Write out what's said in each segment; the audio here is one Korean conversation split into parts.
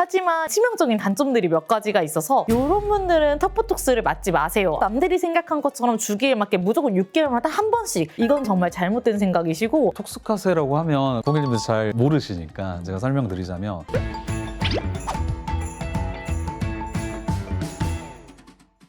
하지만 치명적인 단점들이 몇 가지가 있어서 이런 분들은 턱보톡스를 맞지 마세요. 남들이 생각한 것처럼 주기에 맞게 무조건 6개월마다 한 번씩, 이건 정말 잘못된 생각이시고. 톡스카세라고 하면 고객님들 잘 모르시니까 제가 설명드리자면,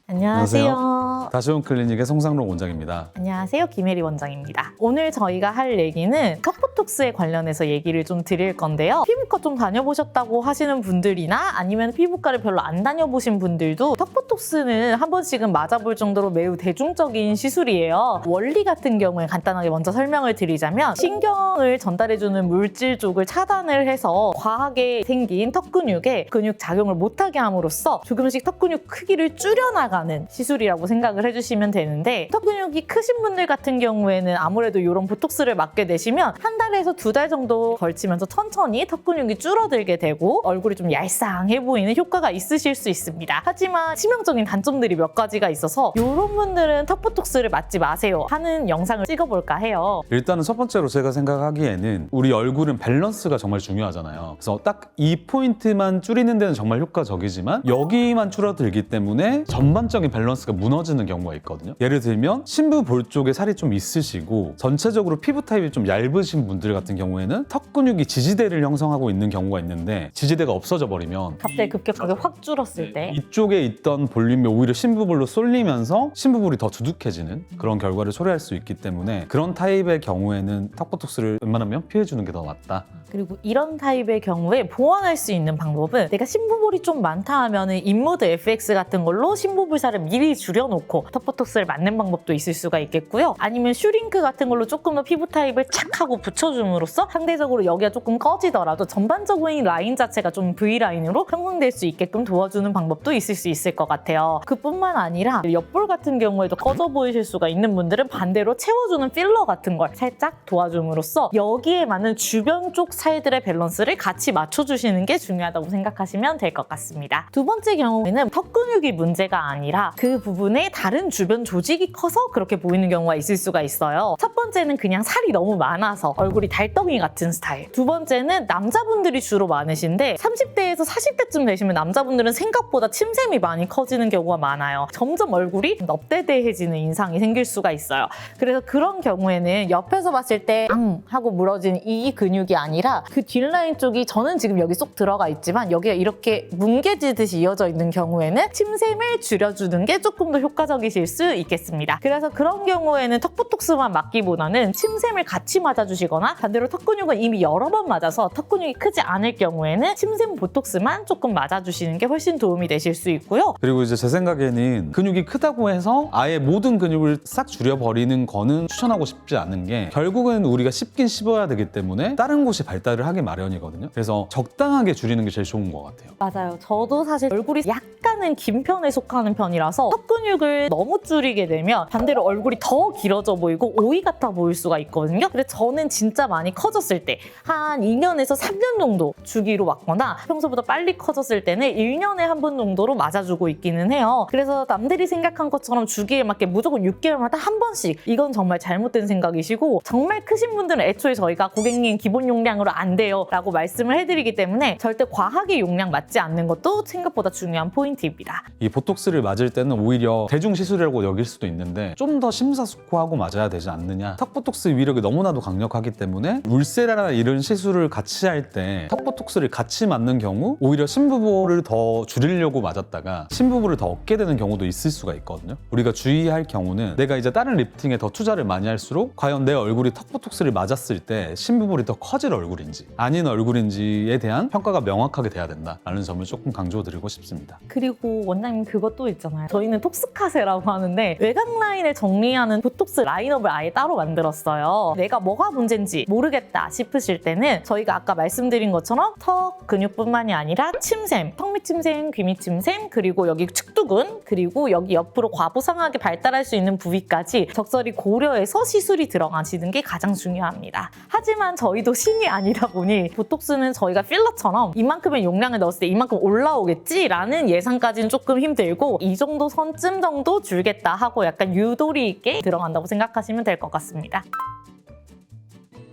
안녕하세요. 다시온 클리닉의 송상록 원장입니다. 안녕하세요. 김혜리 원장입니다. 오늘 저희가 할 얘기는 턱보톡스에 관련해서 얘기를 좀 드릴 건데요. 피부과 좀 다녀보셨다고 하시는 분들이나 아니면 피부과를 별로 안 다녀보신 분들도 턱보톡스는 한 번씩은 맞아볼 정도로 매우 대중적인 시술이에요. 원리 같은 경우에 간단하게 먼저 설명을 드리자면, 신경을 전달해주는 물질 쪽을 차단을 해서 과하게 생긴 턱 근육에 근육 작용을 못하게 함으로써 조금씩 턱 근육 크기를 줄여나가는 시술이라고 생각을 해주시면 되는데, 턱 근육이 크신 분들 같은 경우에는 아무래도 이런 보톡스를 맞게 되시면 한 달에서 2달 정도 걸치면서 천천히 턱 근육이 줄어들게 되고 얼굴이 좀 얄쌍해 보이는 효과가 있으실 수 있습니다. 하지만 치명적인 단점들이 몇 가지가 있어서 이런 분들은 턱 보톡스를 맞지 마세요 하는 영상을 찍어볼까 해요. 일단은 첫 번째로 제가 생각하기에는 우리 얼굴은 밸런스가 정말 중요하잖아요. 그래서 딱 이 포인트만 줄이는 데는 정말 효과적이지만 여기만 줄어들기 때문에 전반적인 밸런스가 무너지는 경우가 있거든요. 예를 들면 신부 볼 쪽에 살이 좀 있으시고 전체적으로 피부 타입이 좀 얇으신 분들 같은 경우에는 턱 근육이 지지대를 형성하고 있는 경우가 있는데, 지지대가 없어져 버리면 갑자기 급격하게 확 줄었을 때 이쪽에 있던 볼륨이 오히려 신부볼로 쏠리면서 신부볼이 더 두둑해지는 그런 결과를 초래할 수 있기 때문에, 그런 타입의 경우에는 턱보톡스를 웬만하면 피해주는 게 더 낫다. 그리고 이런 타입의 경우에 보완할 수 있는 방법은, 내가 신부볼이 좀 많다 하면은 인모드 FX 같은 걸로 신부볼살을 미리 줄여놓고 턱보톡스를 맞는 방법도 있을 수가 있겠고요. 아니면 슈링크 같은 걸로 조금 더 피부 타입을 착 하고 붙여줌으로써 상대적으로 여기가 조금 꺼지더라도 전반적인 라인 자체가 좀 V라인으로 형성될 수 있게끔 도와주는 방법도 있을 수 있을 것 같아요. 그뿐만 아니라 옆볼 같은 경우에도 꺼져 보이실 수가 있는 분들은 반대로 채워주는 필러 같은 걸 살짝 도와줌으로써 여기에 맞는 주변 쪽 살들의 밸런스를 같이 맞춰주시는 게 중요하다고 생각하시면 될 것 같습니다. 두 번째 경우에는 턱 근육이 문제가 아니라 그 부분에 다른 주변 조직이 커서 그렇게 보이는 경우가 있을 수가 있어요. 첫 번째는 그냥 살이 너무 많아서 얼굴이 달덩이 같은 스타일. 두 번째는 남자분들이 주로 많으신데 30대에서 40대쯤 되시면 남자분들은 생각보다 침샘이 많이 커지는 경우가 많아요. 점점 얼굴이 넙대대해지는 인상이 생길 수가 있어요. 그래서 그런 경우에는 옆에서 봤을 때 앙 하고 물어진 이 근육이 아니라 그 뒷라인 쪽이, 저는 지금 여기 쏙 들어가 있지만 여기가 이렇게 뭉개지듯이 이어져 있는 경우에는 침샘을 줄여주는 게 조금 더 효과적이실 수 있겠습니다. 그래서 그런 경우에는 턱보톡스만 맞기보다는 침샘을 같이 맞아주시거나, 반대로 턱 근육은 이미 여러 번 맞아서 턱 근육이 크지 않을 경우에는 침샘 보톡스만 조금 맞아주시는 게 훨씬 도움이 되실 수 있고요. 그리고 이제 제 생각에는 근육이 크다고 해서 아예 모든 근육을 싹 줄여버리는 거는 추천하고 싶지 않은 게, 결국은 우리가 씹긴 씹어야 되기 때문에 다른 곳이 발달을 하기 마련이거든요. 그래서 적당하게 줄이는 게 제일 좋은 것 같아요. 맞아요. 저도 사실 얼굴이 약간은 긴 편에 속하는 편이라서 턱 근육을 너무 줄이게 되면 반대로 얼굴이 더 길어져 보이고 오이 같아 보일 수가 있거든요. 그래서 저는 진짜 많이 커졌을 때 한 2년에서 3년 정도 주기로 맞거나, 평소보다 빨리 커졌을 때는 1년에 한 번 정도로 맞아주고 있기는 해요. 그래서 남들이 생각한 것처럼 주기에 맞게 무조건 6개월마다 한 번씩, 이건 정말 잘못된 생각이시고, 정말 크신 분들은 애초에 저희가 고객님 기본 용량으로 안 돼요 라고 말씀을 해드리기 때문에 절대 과하게 용량 맞지 않는 것도 생각보다 중요한 포인트입니다. 이 보톡스를 맞을 때는 오히려 대중시술이라고 여길 수도 있는데 좀 더 심사숙고하고 맞아야 되지 않느냐. 턱보톡스 위력이 너무나도 강력하기 때문에 울세라나 이런 시술을 같이 할 때 턱보톡스를 같이 맞는 경우 오히려 신부볼을 더 줄이려고 맞았다가 신부볼을 더 얻게 되는 경우도 있을 수가 있거든요. 우리가 주의할 경우는, 내가 이제 다른 리프팅에 더 투자를 많이 할수록 과연 내 얼굴이 턱보톡스를 맞았을 때 신부볼이 더 커질 얼굴인지 아닌 얼굴인지에 대한 평가가 명확하게 돼야 된다라는 점을 조금 강조드리고 싶습니다. 그리고 원장님 그것도 있잖아요. 저희는 톡스카세라고 하는데 외곽 라인을 정리하는 보톡스 라인업을 아예 따로 만들었어요. 내가 뭐가 문제인지 모르겠다 싶으실 때는 저희가 아까 말씀드린 것처럼 턱 근육뿐만이 아니라 침샘, 턱 밑 침샘, 귀 밑 침샘, 그리고 여기 측두근, 그리고 여기 옆으로 과부상하게 발달할 수 있는 부위까지 적절히 고려해서 시술이 들어가시는 게 가장 중요합니다. 하지만 저희도 신이 아니다 보니 보톡스는 저희가 필러처럼 이만큼의 용량을 넣었을 때 이만큼 올라오겠지라는 예상까지는 조금 힘들고, 이 정도 선쯤 정도 줄겠다 하고 약간 유도리 있게 들어간다고 생각하시면 될 것 같습니다.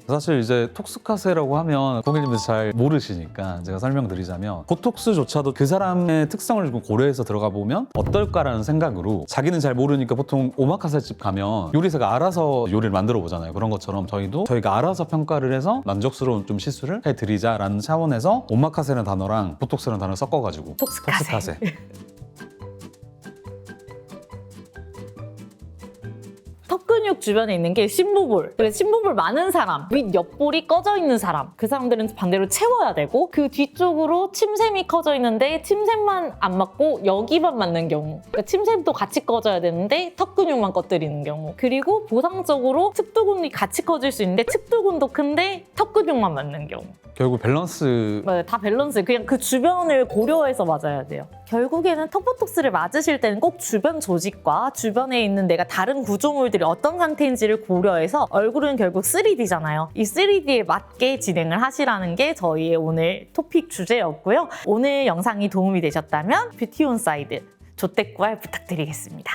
사실 이제 톡스카세라고 하면 고객님들 잘 모르시니까 제가 설명드리자면 보톡스조차도 그 사람의 특성을 좀 고려해서 들어가 보면 어떨까라는 생각으로 자기는 잘 모르니까 보통 오마카세 집 가면 요리사가 알아서 요리를 만들어 보잖아요. 그런 것처럼 저희도 저희가 알아서 평가를 해서 만족스러운 좀 시술을 해드리자라는 차원에서 오마카세라는 단어랑 보톡스라는 단어를 섞어가지고 톡스카세. 턱 근육 주변에 있는 게 심부볼. 그래서 심부볼 많은 사람, 윗 옆볼이 꺼져 있는 사람, 그 사람들은 반대로 채워야 되고, 그 뒤쪽으로 침샘이 커져 있는데 침샘만 안 맞고 여기만 맞는 경우, 그러니까 침샘도 같이 꺼져야 되는데 턱 근육만 꺼뜨리는 경우, 그리고 보상적으로 측두근이 같이 커질 수 있는데 측두근도 큰데 턱 근육만 맞는 경우. 결국 밸런스 맞아요. 다 밸런스. 그냥 그 주변을 고려해서 맞아야 돼요. 결국에는 턱보톡스를 맞으실 때는 꼭 주변 조직과 주변에 있는 내가 다른 구조물들이 어떤 상태인지를 고려해서, 얼굴은 결국 3D잖아요. 이 3D에 맞게 진행을 하시라는 게 저희의 오늘 토픽 주제였고요. 오늘 영상이 도움이 되셨다면 뷰티 온 사이드 조댓구알 부탁드리겠습니다.